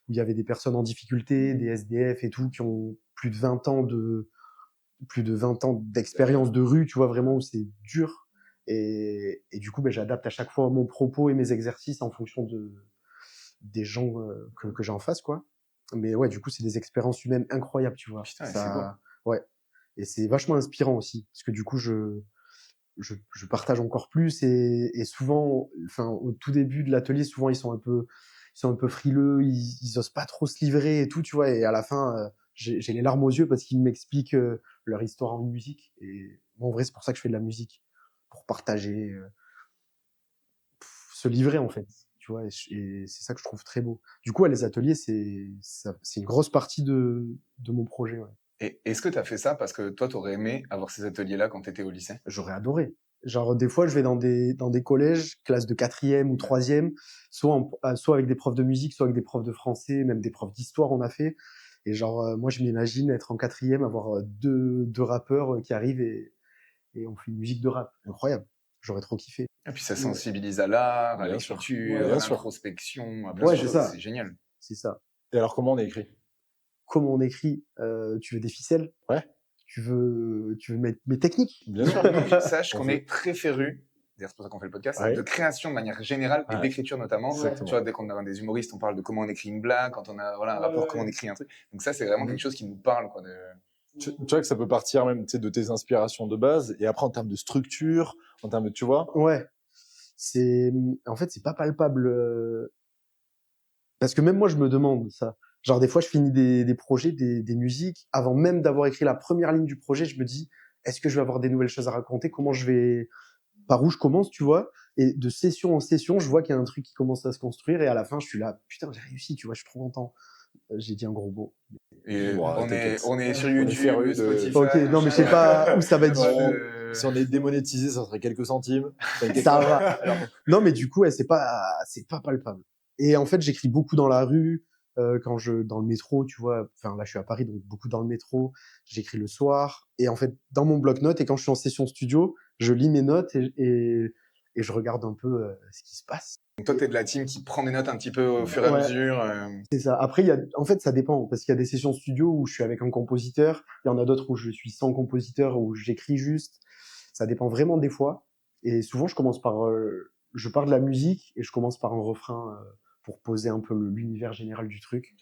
où il y avait des personnes en difficulté, des SDF et tout qui ont plus de 20 ans d'expérience de rue, tu vois vraiment où c'est dur et du coup ben, j'adapte à chaque fois mon propos et mes exercices en fonction des gens que j'ai en face quoi. Mais ouais, du coup c'est des expériences humaines incroyables, tu vois. Putain, c'est Ça ouais. Et c'est vachement inspirant aussi parce que du coup je partage encore plus et souvent, enfin, au tout début de l'atelier, souvent ils sont un peu frileux, ils osent pas trop se livrer et tout, tu vois. Et à la fin, j'ai les larmes aux yeux parce qu'ils m'expliquent leur histoire en musique. Et moi, en vrai, c'est pour ça que je fais de la musique, pour partager, se livrer en fait, tu vois. Et c'est ça que je trouve très beau. Du coup, les ateliers, c'est une grosse partie de mon projet. Ouais. Et est-ce que tu as fait ça parce que toi, tu aurais aimé avoir ces ateliers-là quand tu étais au lycée? J'aurais adoré. Genre, des fois, je vais dans des collèges, classes de 4e ou 3e, soit avec des profs de musique, soit avec des profs de français, même des profs d'histoire, on a fait. Et genre, moi, je m'imagine être en 4e, avoir deux rappeurs qui arrivent et on fait une musique de rap. Incroyable. J'aurais trop kiffé. Et puis ça Ouais, sensibilise à l'art, à Bien sûr. l'écriture, Ouais, à bien sûr. l'introspection, à plein Ouais, de c'est choses. ça. C'est génial. C'est ça. Et alors, comment on est écrit? Comment on écrit tu veux des ficelles Ouais, tu veux mes techniques bien sûr. Sache On qu'on veut. est très féru, d'ailleurs c'est pour ça qu'on fait le podcast, Ouais. de création de manière générale et Ouais. d'écriture notamment. Exactement. Tu vois, dès qu'on a des humoristes, on parle de comment on écrit une blague, quand on a voilà, un rapport, comment on écrit un truc. Donc ça, c'est vraiment quelque chose qui nous parle. Quoi, Tu vois que ça peut partir même, tu sais, de tes inspirations de base, et après en termes de structure, en termes de, tu vois. Ouais, en fait, c'est pas palpable, parce que même moi, je me demande ça. Genre, des fois, je finis des projets, des musiques, avant même d'avoir écrit la première ligne du projet, je me dis, est-ce que je vais avoir des nouvelles choses à raconter? Par où je commence, tu vois? Et de session en session, je vois qu'il y a un truc qui commence à se construire, et à la fin, je suis là, putain, j'ai réussi, tu vois, je suis trop content. J'ai dit un gros mot. Et Bon, on est, t'inquiète. on est sur On est YouTube, férus de. Spotify, Ok, non, mais je sais machin. pas où ça va être Pas diffusé. de- Si on est démonétisé, ça serait quelques centimes. T'inquiète Ça pas. va. Alors, non, mais du coup, ouais, c'est pas palpable. Et en fait, j'écris beaucoup dans la rue, dans le métro, tu vois. Enfin, là, je suis à Paris, donc beaucoup dans le métro. J'écris le soir. Et en fait, dans mon bloc-notes, et quand je suis en session studio, je lis mes notes et je regarde un peu ce qui se passe. Donc toi, t'es de la team qui prend des notes un petit peu au fur et à Ouais, mesure. c'est ça. Après, en fait, ça dépend, parce qu'il y a des sessions studio où je suis avec un compositeur, il y en a d'autres où je suis sans compositeur, où j'écris juste. Ça dépend vraiment des fois. Et souvent, je pars de la musique et je commence par un refrain pour poser un peu l'univers général du truc.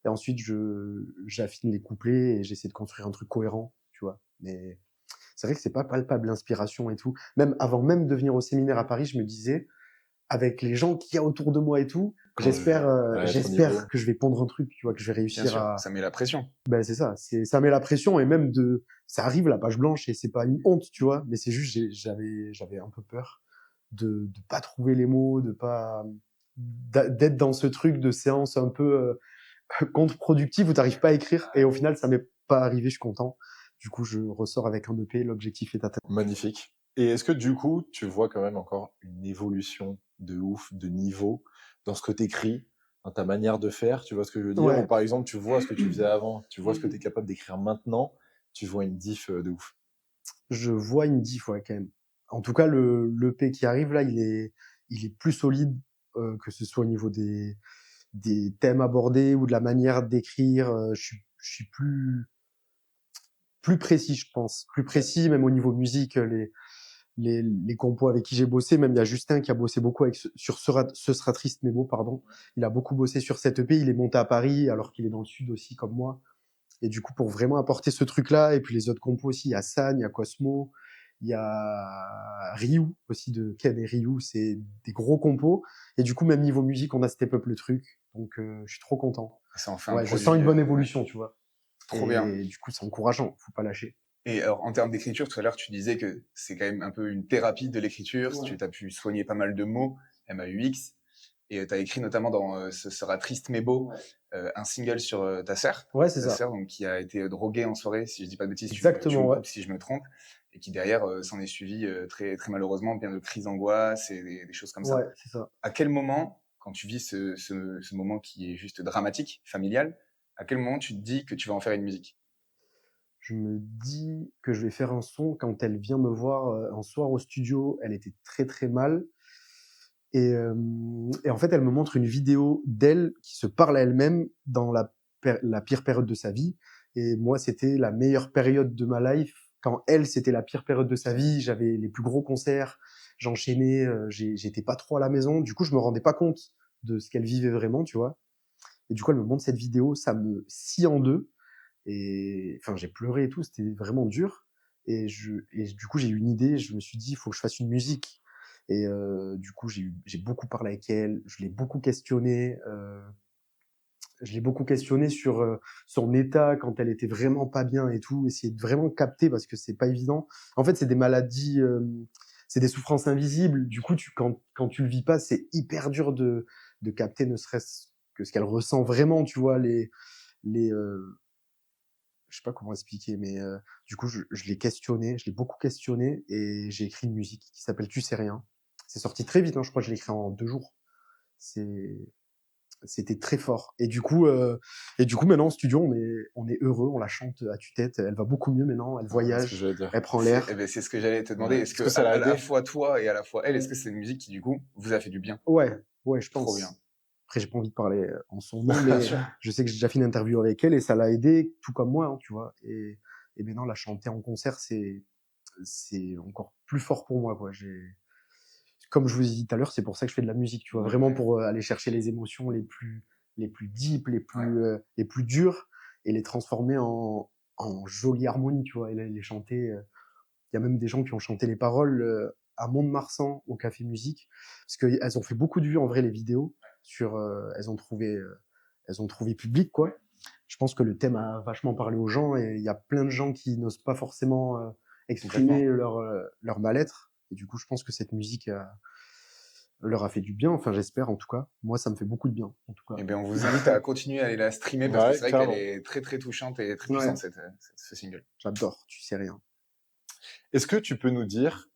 Et ensuite, j'affine les couplets et j'essaie de construire un truc cohérent, tu vois. Mais c'est vrai que c'est pas palpable l'inspiration et tout. Même avant même de venir au séminaire à Paris, je me disais, avec les gens qu'il y a autour de moi et tout, Ouais, ton niveau. j'espère que je vais pondre un truc, tu vois, que je vais Bien réussir sûr, à. ça met la pression. Ben c'est ça, ça met la pression et même ça arrive la page blanche et c'est pas une honte, tu vois, mais c'est juste j'avais un peu peur de pas trouver les mots, de pas d'être dans ce truc de séance un peu contre-productive où t'arrives pas à écrire et au final ça m'est pas arrivé, je suis content. Du coup, je ressors avec un EP, l'objectif est atteint. Magnifique. Et est-ce que du coup, tu vois quand même encore une évolution de ouf, de niveau, dans ce que tu écris, dans ta manière de faire, tu vois ce que je veux dire? Ou Ouais, par exemple, tu vois ce que tu faisais avant, tu vois ce que tu es capable d'écrire maintenant, tu vois une diff de ouf. je vois une diff, ouais, quand même. En tout cas, le l'EP qui arrive là, il est plus solide, que ce soit au niveau des thèmes abordés ou de la manière d'écrire. Je suis plus précis, je pense. Plus précis, même au niveau musique, les compos avec qui j'ai bossé. Même il y a Justin qui a bossé beaucoup sur Ce sera triste mais beau, pardon. Il a beaucoup bossé sur cette EP. Il est monté à Paris alors qu'il est dans le sud aussi, comme moi. Et du coup, pour vraiment apporter ce truc-là, et puis les autres compos aussi, il y a San, il y a Cosmo, il y a Ryu aussi de Ken et Ryu, c'est des gros compos. Et du coup, même niveau musique, on a step up le truc. Donc, je suis trop content. Ça en fait un Ouais, je sens produit. une bonne Ouais. évolution, tu vois. Trop bien. Et du coup, c'est encourageant, faut pas lâcher. Et alors, en termes d'écriture, tout à l'heure, tu disais que c'est quand même un peu une thérapie de l'écriture. Ouais. Tu as pu soigner pas mal de mots, MAUX. Et tu as écrit notamment dans Ce sera triste mais beau, un single sur Ouais, c'est ta ça. sœur donc, qui a été droguée en soirée, si je dis pas de bêtises, tu Exactement, me ouais. coupes si je me trompe, et qui derrière s'en est suivi très, très malheureusement bien de crises d'angoisse et des choses comme ça. Ouais, c'est ça. À quel moment, quand tu vis ce moment qui est juste dramatique, familial, à quel moment tu te dis que tu vas en faire une musique? Je me dis que je vais faire un son quand elle vient me voir un soir au studio. Elle était très très mal. Et en fait, elle me montre une vidéo d'elle qui se parle à elle-même dans la pire période de sa vie. Et moi, c'était la meilleure période de ma life. Quand elle, c'était la pire période de sa vie, j'avais les plus gros concerts, j'enchaînais, j'étais pas trop à la maison. Du coup, je me rendais pas compte de ce qu'elle vivait vraiment, tu vois. Et du coup, elle me montre cette vidéo, ça me scie en deux. Et enfin, j'ai pleuré et tout, c'était vraiment dur. Et du coup, j'ai eu une idée, je me suis dit, il faut que je fasse une musique. Et du coup, j'ai beaucoup parlé avec elle, je l'ai beaucoup questionné sur son état quand elle était vraiment pas bien et tout, essayer de vraiment capter parce que c'est pas évident. En fait, c'est des maladies, c'est des souffrances invisibles. Du coup, quand tu le vis pas, c'est hyper dur de capter ne serait-ce que ce qu'elle ressent vraiment, tu vois, les, je sais pas comment expliquer, mais du coup, je l'ai questionné, je l'ai beaucoup questionné et j'ai écrit une musique qui s'appelle Tu sais rien. C'est sorti très vite, hein, je crois que je l'ai écrit en 2 jours. C'est, c'était très fort. Et du coup, maintenant en studio, on est heureux, on la chante à tue-tête. Elle va beaucoup mieux maintenant, elle C'est ce que voyage, j'allais dire. elle prend C'est l'air. c'est ce que j'allais te demander. Ouais. Est-ce Est-ce que que ça l'a à la aidé? fois toi et à la fois elle, est-ce que c'est une musique qui du coup vous a fait du bien? Ouais, ouais, je Trop bien. pense. Après, j'ai pas envie de parler en son nom, Bien mais sûr. je sais que j'ai déjà fait une interview avec elle et ça l'a aidé, tout comme moi, hein, tu vois. Et maintenant, la chanter en concert, c'est encore plus fort pour moi, quoi. Comme je vous ai dit tout à l'heure, c'est pour ça que je fais de la musique, tu vois, vraiment pour aller chercher les émotions les plus deep, les plus dures et les transformer en jolie harmonie, tu vois. Et là, il les chantait. Il y a même des gens qui ont chanté les paroles à Mont-de-Marsan au Café Musique, parce qu'elles ont fait beaucoup de vues en vrai les vidéos. Elles ont trouvé public, quoi. Je pense que le thème a vachement parlé aux gens et il y a plein de gens qui n'osent pas forcément exprimer leur mal-être. Et du coup, je pense que cette musique leur a fait du bien. Enfin, j'espère en tout cas. Moi, ça me fait beaucoup de bien, en tout cas. Eh bien, on vous invite à continuer à aller la streamer parce que Ouais, c'est vrai carrément. qu'elle est très très touchante et très Ouais. puissante ce single. J'adore, tu sais rien. Est-ce que tu peux nous dire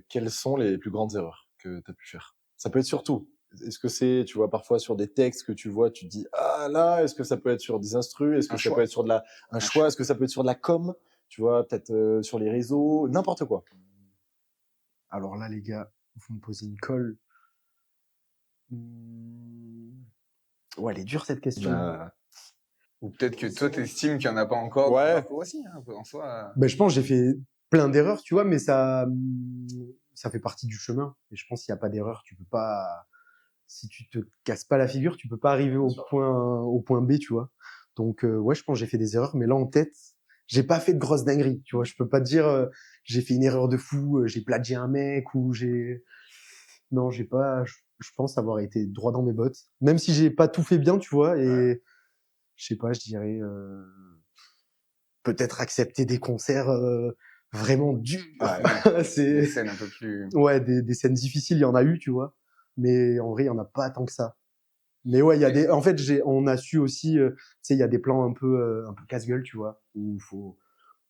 quelles sont les plus grandes erreurs que tu as pu faire? Ça peut être sur tout. Est-ce que c'est, tu vois, parfois sur des textes que tu vois, tu te dis ah là, est-ce que ça peut être sur des instrus, est-ce que Un ça choix. peut être sur de un choix, est-ce que ça peut être sur de la com, tu vois, peut-être sur les réseaux, n'importe quoi. Alors là, les gars, vous me posez une colle. Ouais, elle est dure cette question. Bah, Ou peut-être que toi, t'estimes qu'il n'y en a pas encore. Ouais. Parcours aussi, hein, en soi. Ben, je pense que j'ai fait plein d'erreurs, tu vois, mais ça fait partie du chemin. Et je pense qu'il n'y a pas d'erreur. Tu peux pas, si tu te casses pas la figure, tu peux pas arriver au point B, tu vois. Donc, ouais, je pense que j'ai fait des erreurs, mais là, en tête, j'ai pas fait de grosses dingueries, tu vois. Je peux pas te dire, j'ai fait une erreur de fou, j'ai plagié un mec ou non, j'ai pas, je pense avoir été droit dans mes bottes. Même si j'ai pas tout fait bien, tu vois, et je sais pas, je dirais, peut-être accepter des concerts vraiment durs. Des C'est scènes un peu plus. ouais, des scènes difficiles, il y en a eu, tu vois. Mais en vrai, il y en a pas tant que ça. Mais ouais, il y a des en fait, on a su aussi tu sais, il y a des plans un peu casse-gueule, tu vois, où faut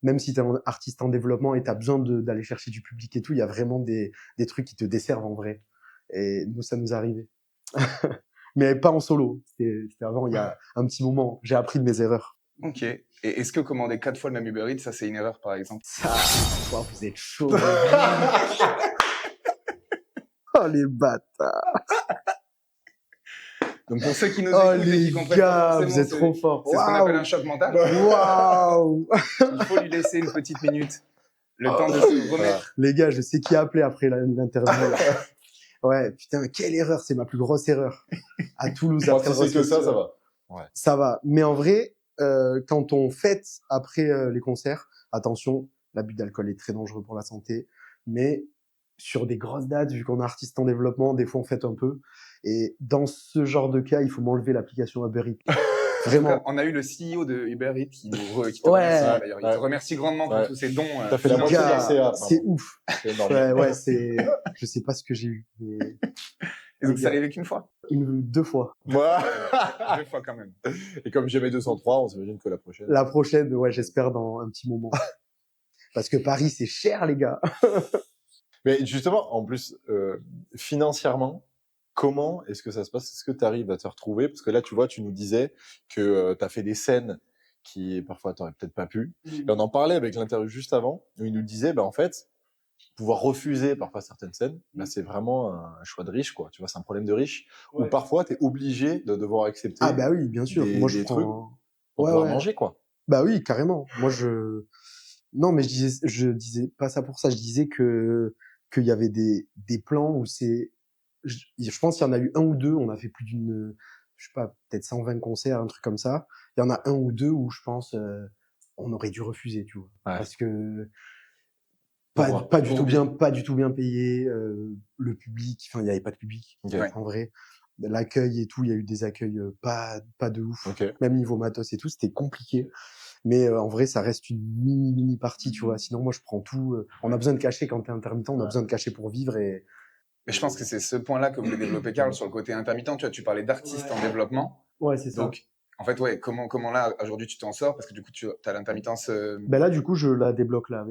même si tu es un artiste en développement et tu as besoin d'aller chercher du public et tout, il y a vraiment des trucs qui te desservent en vrai. Et nous, ça nous arrivait. Mais pas en solo. C'était avant, il y a un petit moment. J'ai appris de mes erreurs. Ok. Et est-ce que commander 4 fois le même Uber Eats, ça c'est une erreur par exemple? Ça, wow, vous êtes chaud. Oh les bâtards. Donc pour ceux qui nous Oh écoutent et les qui comprennent pas gars, forcément, vous êtes trop forts. c'est ce qu'on appelle un choc mental. Waouh. Il faut lui laisser une petite minute, le temps de se remettre. Les gars, je sais qui a appelé après l'interview. Ouais, putain, quelle erreur, c'est ma plus grosse erreur. À Toulouse, moi, après si le c'est que Roskilde. ça va. Ça va. Mais en vrai, quand on fête après les concerts, attention, l'abus d'alcool est très dangereux pour la santé. Mais sur des grosses dates, vu qu'on est artiste en développement, des fois on fête un peu. Et dans ce genre de cas, il faut m'enlever l'application Uber Eats. Vraiment. Vraiment. On a eu le CEO de Uber Eats qui te remercie d'ailleurs. Il te remercie grandement pour tous ces dons. T'as fait la moitié de la CA. C'est ouf. C'est énorme. Ouais, je sais pas ce que j'ai eu. Mais... Et donc, c'est arrivé qu'une fois? 2 fois. Moi. 2 fois quand même. Et comme j'ai mes 203, on s'imagine que la prochaine. La prochaine, ouais, j'espère dans un petit moment. Parce que Paris, c'est cher, les gars. Mais justement, en plus, financièrement, comment est-ce que ça se passe? Est-ce que tu arrives à te retrouver? Parce que là, tu vois, tu nous disais que tu as fait des scènes qui, parfois, t'aurais peut-être pas pu. Et on en parlait avec l'interview juste avant, où il nous disait, en fait, pouvoir refuser parfois certaines scènes, c'est vraiment un choix de riche, quoi. Tu vois, c'est un problème de riche. Ou parfois, tu es obligé de devoir accepter Ah bah oui, bien sûr. Moi, je des trucs prends... pour pouvoir manger, quoi. Bah oui, carrément. Moi, non, mais je disais pas ça pour ça. Je disais qu'il y avait des plans où je pense qu'il y en a eu un ou deux. On a fait plus d'une, je sais pas, peut-être 120 concerts, un truc comme ça. Il y en a un ou deux où je pense on aurait dû refuser, tu vois, parce que pas du tout bien payé. Le public, enfin, il y avait pas de public en vrai. L'accueil et tout, il y a eu des accueils pas de ouf. Même niveau matos et tout, c'était compliqué. Mais en vrai, ça reste une mini partie, tu vois. Sinon, moi, je prends tout. On a besoin de cacher quand t'es intermittent. On a besoin de cacher pour vivre et. Mais je pense que c'est ce point-là que voulait développer Karl sur le côté intermittent. Tu vois, tu parlais d'artistes en développement. Ouais, c'est ça. Donc, en fait, ouais, comment là, aujourd'hui, tu t'en sors? Parce que du coup, tu as l'intermittence. Ben là, du coup, je la débloque là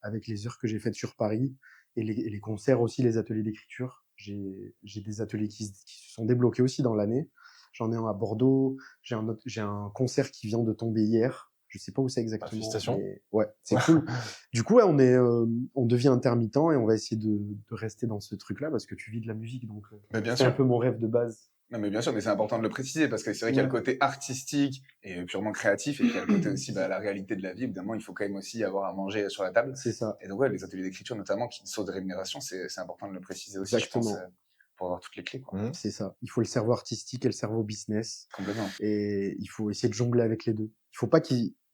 avec les heures que j'ai faites sur Paris et les concerts aussi, les ateliers d'écriture. J'ai des ateliers qui se sont débloqués aussi dans l'année. J'en ai un à Bordeaux. J'ai un concert qui vient de tomber hier. Je sais pas où c'est exactement. Félicitations. Mais ouais, c'est cool. Du coup, ouais, on devient intermittent et on va essayer de rester dans ce truc-là parce que tu vis de la musique, donc c'est un peu mon rêve de base. Non, mais bien sûr, mais c'est important de le préciser parce que c'est vrai qu'il y a le côté artistique et purement créatif et qu'il y a le côté aussi la réalité de la vie. Évidemment, il faut quand même aussi avoir à manger sur la table. C'est ça. Et donc, ouais, les ateliers d'écriture, notamment, qui sont de rémunération, c'est important de le préciser aussi, Exactement. je pense, pour avoir toutes les clés, quoi. C'est ça. Il faut le cerveau artistique et le cerveau business. Complètement. Et il faut essayer de jongler avec les deux. Il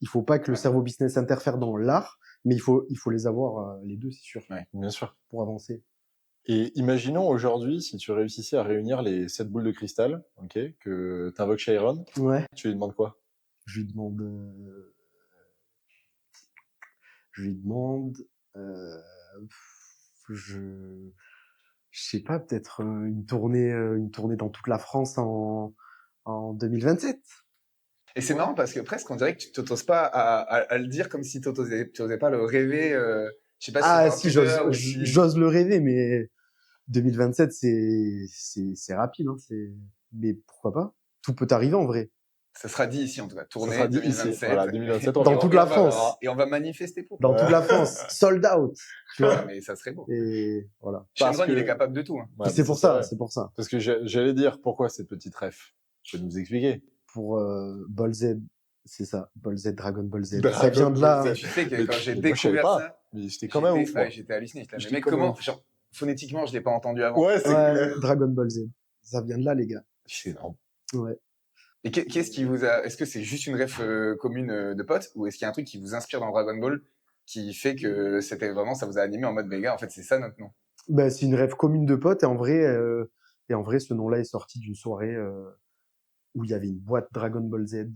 faut pas que le cerveau business interfère dans l'art, mais il faut les avoir les deux, c'est sûr, Bien sûr. pour avancer. Et imaginons aujourd'hui, si tu réussissais à réunir les 7 boules de cristal, ok, que t'invoques Chiron, Ouais. tu lui demandes quoi? Je lui demande, je sais pas, peut-être une tournée dans toute la France en 2027. Et c'est marrant parce que presque on dirait que tu t'autorises pas à le dire comme si tu osais pas le rêver. Je sais pas si Ah c'est un si, teaser ou si... j'ose le rêver, mais 2027 c'est rapide, hein, mais pourquoi pas? Tout peut arriver en vrai. Ça sera dit ici en tout cas. Ça Tournée sera dit ici. 2027. Voilà, 2027, on Dans verra. toute la Et on va- France. Et on va manifester pour. Dans toute la France, sold out, tu vois. Mais ça serait beau. Et voilà. Chiron, que- il est capable de tout. Hein. Ouais, c'est mais pour c'est ça, vrai. c'est pour ça. Parce que j'allais dire, pourquoi cette petite ref? Tu peux nous expliquer? Pour Ball Z, c'est ça, Ball Z, Dragon Ball Z. Dragon Ça vient de là. Ball Et tu sais que Mais quand j'ai moi, je savais découvert pas. ça, Mais j'étais quand même ouf, moi. j'étais halluciné. J'étais là, J'étais mais mec, quand même comment, ouf. genre, phonétiquement, je l'ai pas entendu avant. Ouais, c'est Ouais, clair. Dragon Ball Z. Ça vient de là, les gars. C'est énorme. Ouais. Et qu'est-ce qui vous a, est-ce que c'est juste une ref commune de potes ou est-ce qu'il y a un truc qui vous inspire dans Dragon Ball qui fait que c'était vraiment, ça vous a animé en mode, les gars, en fait, c'est ça notre nom. Ben, c'est une rêve commune de potes et en vrai, ce nom-là est sorti d'une soirée où il y avait une boîte Dragon Ball Z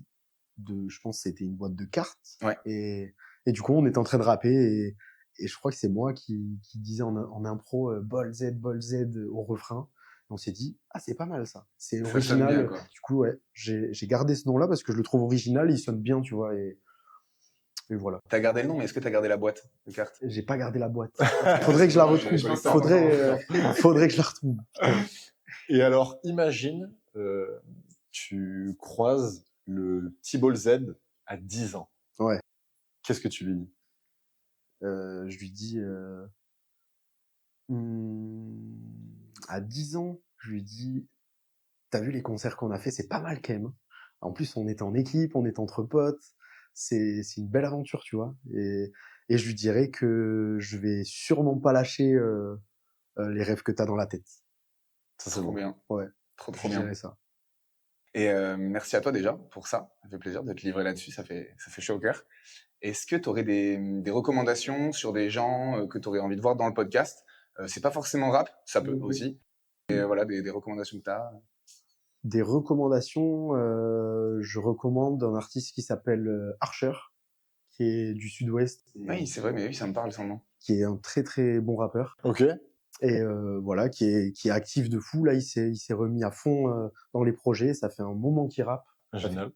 je pense que c'était une boîte de cartes. Ouais. Et du coup, on était en train de rapper et je crois que c'est moi qui disais en impro Ball Z au refrain. Et on s'est dit, ah, c'est pas mal ça. C'est Ça sonne original. bien, quoi. Du coup, ouais, j'ai gardé ce nom-là parce que je le trouve original, il sonne bien, tu vois. Et voilà. T'as gardé le nom, mais est-ce que t'as gardé la boîte de cartes? J'ai pas gardé la boîte. Faudrait que je la retrouve. Je pense que Faudrait que je la retrouve. Et alors, imagine, tu croises le petit Ball Z à 10 ans. Ouais. Qu'est-ce que tu lui dis? Je lui dis, à 10 ans, je lui dis, t'as vu les concerts qu'on a fait, c'est pas mal quand même. En plus, on était en équipe, on était entre potes. C'est une belle aventure, tu vois. Et je lui dirais que je vais sûrement pas lâcher les rêves que t'as dans la tête. Ça, c'est Trop bon. bien. Ouais. Trop Je bien. dirais ça. Et merci à toi déjà pour ça. Ça fait plaisir de te livrer là-dessus. Ça fait chaud au cœur. Est-ce que tu aurais des recommandations sur des gens que tu aurais envie de voir dans le podcast? C'est pas forcément rap, ça peut aussi. Et voilà, des recommandations que tu as. Des recommandations, je recommande un artiste qui s'appelle Archer, qui est du sud-ouest. Oui, c'est vrai, mais oui, ça me parle son nom. Qui est un très très bon rappeur. Ok. Et voilà, qui est actif de fou. Là, il s'est remis à fond dans les projets. Ça fait un moment qu'il rappe. Génial.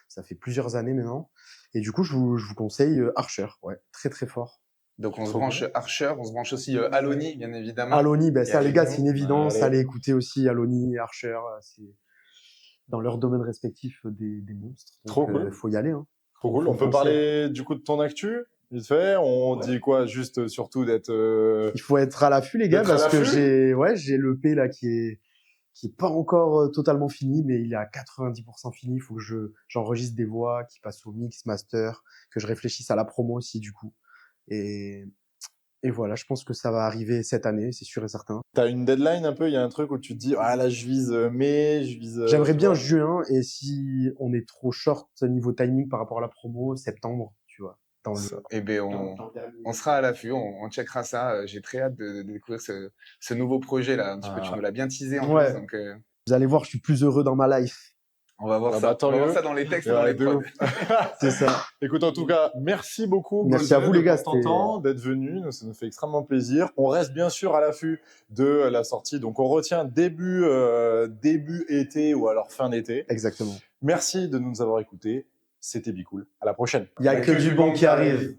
Ça fait plusieurs années maintenant. Et du coup, je vous conseille Archer. Ouais, très très fort. Donc on se Trop branche Archer, on se branche aussi Aloni, bien évidemment. Aloni, ben ça Et les gars, Aloni. c'est une évidence. Allez. Allez écouter aussi Aloni et Archer. C'est dans leur domaine respectif des monstres. Donc, Trop cool. faut y aller. Hein. Trop cool. Faut On peut foncer. parler du coup de ton actu, vite fait. On dit quoi? Juste surtout d'être. Il faut être à l'affût, les gars, D'être à parce que l'affût. j'ai l'EP là qui est pas encore totalement fini, mais il est à 90% fini. Il faut que j'enregistre des voix, qui passent au mix, master, que je réfléchisse à la promo aussi, du coup. Et voilà, je pense que ça va arriver cette année, c'est sûr et certain. T'as une deadline un peu? Il y a un truc où tu te dis, ah là, je vise mai, je vise. J'aimerais tu bien vois. juin, et si on est trop short niveau timing par rapport à la promo, septembre, tu vois. Eh ben on sera à l'affût, on checkera ça. J'ai très hâte de découvrir ce nouveau projet là. Un petit peu, tu nous l'as bien teasé en Ouais. plus, donc Vous allez voir, je suis plus heureux dans ma life. on va voir Ah ça. bah, tant On va voir mieux. ça dans les textes et Ouais, dans les de prods. ouf. C'est ça. Écoute, en tout cas, merci beaucoup. Merci Golden, à vous, les gars, pour ton temps, d'être venu. Ça nous fait extrêmement plaisir. On reste bien sûr à l'affût de la sortie. Donc, on retient début été ou alors fin d'été. Exactement. Merci de nous avoir écoutés. C'était Bicool. À la prochaine. Il y a que du bon qui arrive.